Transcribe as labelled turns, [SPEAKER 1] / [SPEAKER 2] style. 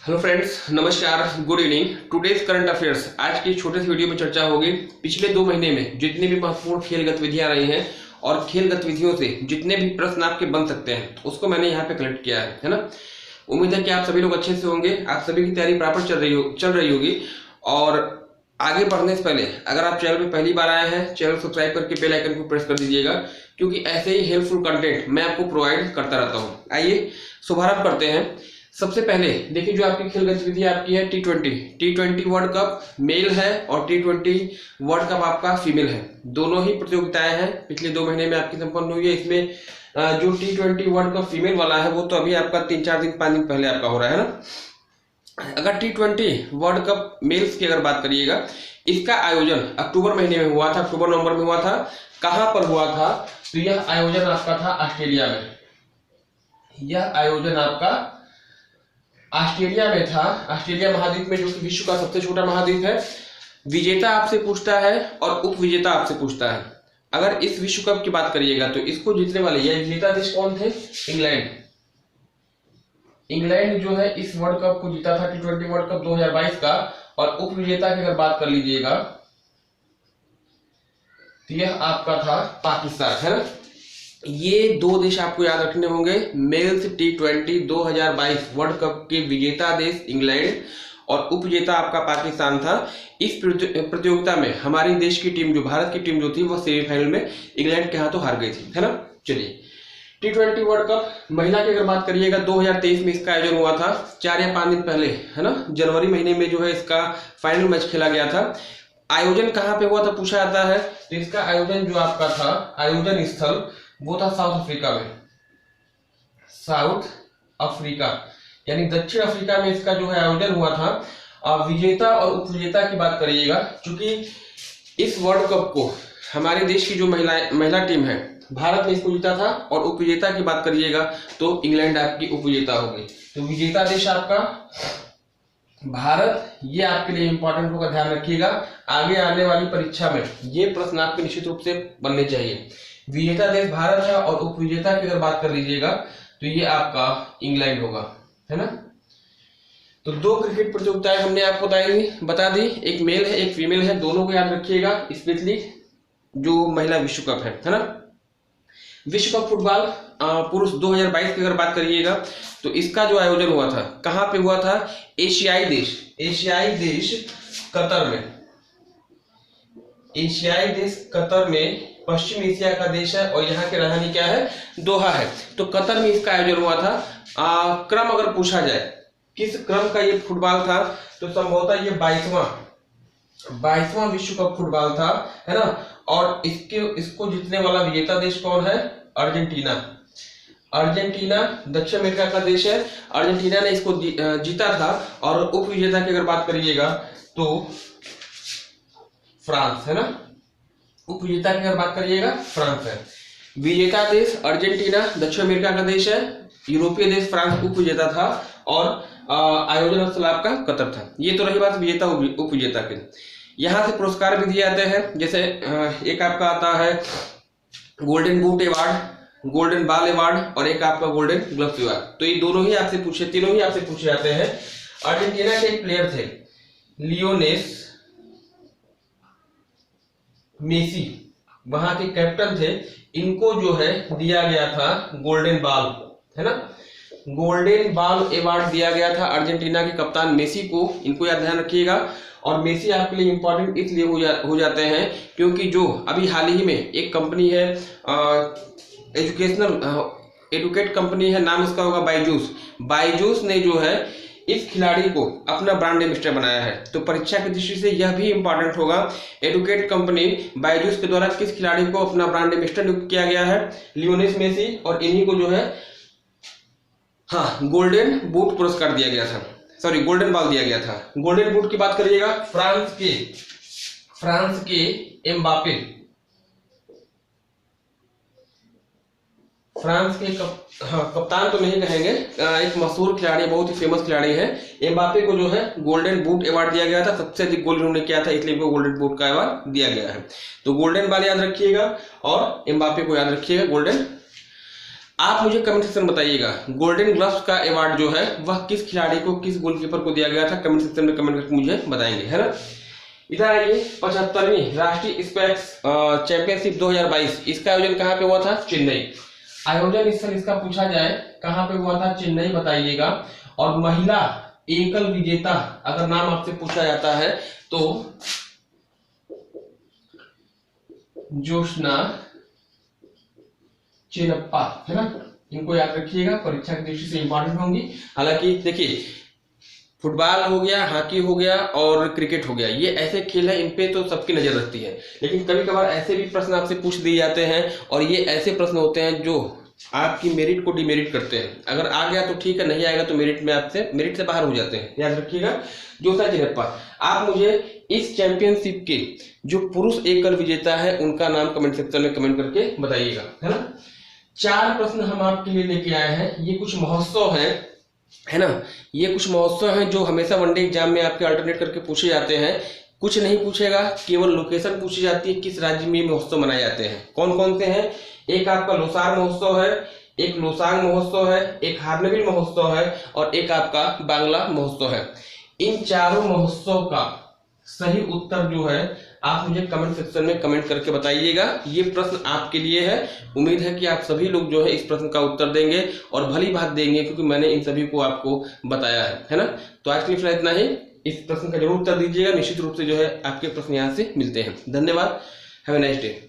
[SPEAKER 1] Hello friends, नमस्कार, good evening. Today's current affairs. आज की छोटे से वीडियो में चर्चा होगी पिछले 2 महीने में जितनी भी महत्वपूर्ण खेल गतिविधियां रही हैं और खेल गतिविधियों से जितने भी प्रश्न आपके बन सकते हैं उसको मैंने यहाँ पे कलेक्ट किया है ना। उम्मीद है कि आप सभी लोग अच्छे से होंगे, आप सभी की तैयारी प्रॉपर चल रही होगी। और आगे बढ़ने से पहले अगर आप चैनल पे पहली बार आए हैं, चैनल सब्सक्राइब करके बेल आइकन को प्रेस कर दीजिएगा, क्योंकि ऐसे ही हेल्पफुल कंटेंट मैं आपको प्रोवाइड करता रहता हूँ। आइए शुभारंभ करते हैं। सबसे पहले देखिए, जो आपकी खेल गतिविधि आपकी है टी20 वर्ल्ड कप मेल है और टी20 वर्ल्ड कप आपका फीमेल है। दोनों ही प्रतियोगिताएं हैं, पिछले 2 महीने में आपकी संपन्न हुई है। इसमें जो टी20 वर्ल्ड कप फीमेल वाला है वो तो अभी आपका 3-4 दिन 5 दिन पहले आपका हो रहा है ना। अगर टी20 वर्ल्ड कप मेल्स की अगर बात करिएगा, इसका आयोजन अक्टूबर महीने में हुआ था, अक्टूबर नवंबर में हुआ था। कहां पर हुआ था? तो यह आयोजन आपका था ऑस्ट्रेलिया में। यह आयोजन आपका ऑस्ट्रेलिया में था, ऑस्ट्रेलिया महाद्वीप में, जो कि विश्व का सबसे छोटा महाद्वीप है। विजेता आपसे पूछता है और उप विजेता आपसे पूछता है। अगर इस विश्व कप की बात करिएगा तो इसको जीतने वाले या विजेता देश कौन थे? इंग्लैंड जो है इस वर्ल्ड कप को जीता था, टी20 वर्ल्ड कप 2022 का। और उप विजेता की अगर बात कर लीजिएगा तो यह आपका था पाकिस्तान, है ना। ये 2 देश आपको याद रखने होंगे। मेल्स टी20 2022 वर्ल्ड कप के विजेता देश इंग्लैंड और उप विजेता आपका पाकिस्तान था। इस प्रतियोगिता में हमारी देश की टीम, जो भारत की टीम जो थी, वो सेमीफाइनल में इंग्लैंड के हाथों हार गई थी, है ना। चलिए, टी20 वर्ल्ड कप महिला की अगर बात करिएगा 2023 में इसका आयोजन हुआ था, 4 या 5 दिन पहले, है ना। जनवरी महीने में जो है इसका फाइनल मैच खेला गया था। आयोजन कहाँ पे हुआ था पूछा जाता है, तो इसका आयोजन जो आपका था, आयोजन स्थल वो था साउथ अफ्रीका में। साउथ अफ्रीका यानी दक्षिण अफ्रीका में इसका जो है आयोजन हुआ था। विजेता और उप विजेता की बात करिएगा, क्योंकि इस वर्ल्ड कप को हमारे देश की जो महिला टीम है, भारत ने इसको जीता था। और उप विजेता की बात करिएगा तो इंग्लैंड आपकी उप विजेता हो गई। तो विजेता देश आपका भारत, ये आपके लिए इंपॉर्टेंट होगा, ध्यान रखिएगा। आगे आने वाली परीक्षा में ये प्रश्न आपके निश्चित रूप से बनने चाहिए। विजेता देश भारत है और उप विजेता की अगर बात कर लीजिएगा तो ये आपका इंग्लैंड होगा, है ना। तो 2 क्रिकेट प्रतियोगिताएं हमने आपको बता दी, एक मेल है एक फीमेल है, दोनों को याद रखिएगा। स्पेशली जो महिला विश्व कप है ना। विश्व कप फुटबॉल पुरुष 2022 की अगर बात करिएगा तो इसका जो आयोजन हुआ था, कहां पे हुआ था? एशियाई देश कतर में। एशियाई देश कतर में, पश्चिम एशिया का देश है और यहाँ की राजधानी क्या है? दोहा है। तो कतर में इसका आयोजन हुआ था। क्रम अगर पूछा जाए किस क्रम का ये फुटबॉल था, तो संभवतः ये 22वां विश्व कप फुटबॉल था, है ना। और इसको जीतने वाला विजेता देश कौन है? अर्जेंटीना दक्षिण अमेरिका का देश है। अर्जेंटीना ने इसको जीता था। और उप विजेता की अगर बात करिएगा तो फ्रांस, है ना। उप विजेता की अगर बात करिएगा फ्रांस है। विजेता देश अर्जेंटीना दक्षिण अमेरिका का देश है। यूरोपीय देश फ्रांस उप विजेता था और आयोजन स्थल आपका कतर था। ये तो रही बात विजेता उप विजेता के। यहाँ से पुरस्कार भी दिए जाते हैं, जैसे एक आपका आता है golden boot award, golden ball award और एक आपका गोल्डन ग्लव्स अवार्ड। तो ये तीनों ही आपसे पूछे जाते हैं। अर्जेंटीना के एक प्लेयर थे लियोनेल मेसी, वहां के कैप्टन थे। इनको जो है दिया गया था गोल्डन बॉल, है ना। गोल्डन बॉल अवार्ड दिया गया था अर्जेंटीना के कप्तान मेसी को। इनको याद ध्यान रखिएगा। और मेसी आपके लिए इंपॉर्टेंट इसलिए हो जाते हैं क्योंकि जो अभी हाल ही में एक कंपनी है, एडुकेट कंपनी है, नाम उसका होगा बायजूस ने जो है इस खिलाड़ी को अपना ब्रांड एम्बेसडर बनाया है। तो परीक्षा की दृष्टि से यह भी इंपॉर्टेंट होगा, एडुकेट कंपनी बायजूस के द्वारा किस खिलाड़ी को अपना ब्रांड एम्बेसडर नियुक्त किया गया है? Lionel Messi. और इन्हीं को जो है गोल्डन बूट पुरस्कार दिया गया था, सॉरी गोल्डन बॉल दिया गया था। गोल्डन बूट की बात करिएगा, फ्रांस के एम्बापे, फ्रांस के कप्तान तो नहीं कहेंगे, एक मशहूर खिलाड़ी, बहुत ही फेमस खिलाड़ी है। एम्बापे को जो है गोल्डन बूट अवार्ड दिया गया था। सबसे अधिक गोल इन्होंने किया था, इसलिए इनको गोल्डन बूट का अवार्ड दिया गया है। तो गोल्डन बॉल याद रखिएगा और एम्बापे को याद रखिएगा गोल्डन आप मुझे कमेंट सेक्शन में बताइएगा गोल्डन ग्लव्स का अवार्ड जो है वह किस खिलाड़ी को, किस गोलकीपर को दिया गया था। कमेंट सेक्शन में कमेंट करके मुझे बताएंगे, है ना। इधर आइए, 75वीं राष्ट्रीय स्क्वैश चैंपियनशिप 2022, इसका आयोजन कहाँ पे हुआ था? चेन्नई। आयोजन स्थल इसका पूछा जाए कहाँ पे हुआ था? चेन्नई बताइएगा। और महिला एकल विजेता अगर नाम आपसे पूछा जाता है तो जोशना चिनप्पा, है ना। इनको याद रखिएगा, परीक्षा की दृष्टि से इंपॉर्टेंट होंगी। हालांकि देखिए, फुटबॉल हो गया, हॉकी हो गया और क्रिकेट हो गया, ये ऐसे खेल है इन पे तो सबकी नजर रखती है, लेकिन कभी कभार ऐसे भी प्रश्न आपसे पूछ दिए जाते हैं और ये ऐसे प्रश्न होते हैं जो आपकी मेरिट को डिमेरिट करते हैं। अगर आ गया तो ठीक है, नहीं आएगा तो मेरिट से बाहर हो जाते हैं, याद रखिएगा। जोशना चिनप्पा, आप मुझे इस चैंपियनशिप के जो पुरुष एकल विजेता है उनका नाम कमेंट सेक्शन में कमेंट करके बताइएगा, है ना। 4 प्रश्न हम आपके लिए लेके आए हैं। ये कुछ महोत्सव है ना, ये कुछ महोत्सव हैं जो हमेशा वनडे एग्जाम में आपके अल्टरनेट करके पूछे जाते हैं। कुछ नहीं पूछेगा, केवल लोकेशन पूछी जाती है, किस राज्य में महोत्सव मनाए जाते हैं। कौन कौन से हैं? एक आपका लोसार महोत्सव है, एक लोसांग महोत्सव है, एक हार्नबिल महोत्सव है और एक आपका बांग्ला महोत्सव है। इन चारों महोत्सव का सही उत्तर जो है आप मुझे कमेंट सेक्शन में कमेंट करके बताइएगा। ये प्रश्न आपके लिए है। उम्मीद है कि आप सभी लोग जो है इस प्रश्न का उत्तर देंगे और भली बात देंगे, क्योंकि मैंने इन सभी को आपको बताया है ना। तो आज के लिए इतना ही। इस प्रश्न का जरूर उत्तर दीजिएगा, निश्चित रूप से जो है आपके प्रश्न यहाँ से मिलते हैं। धन्यवाद, हैव ए नाइस डे।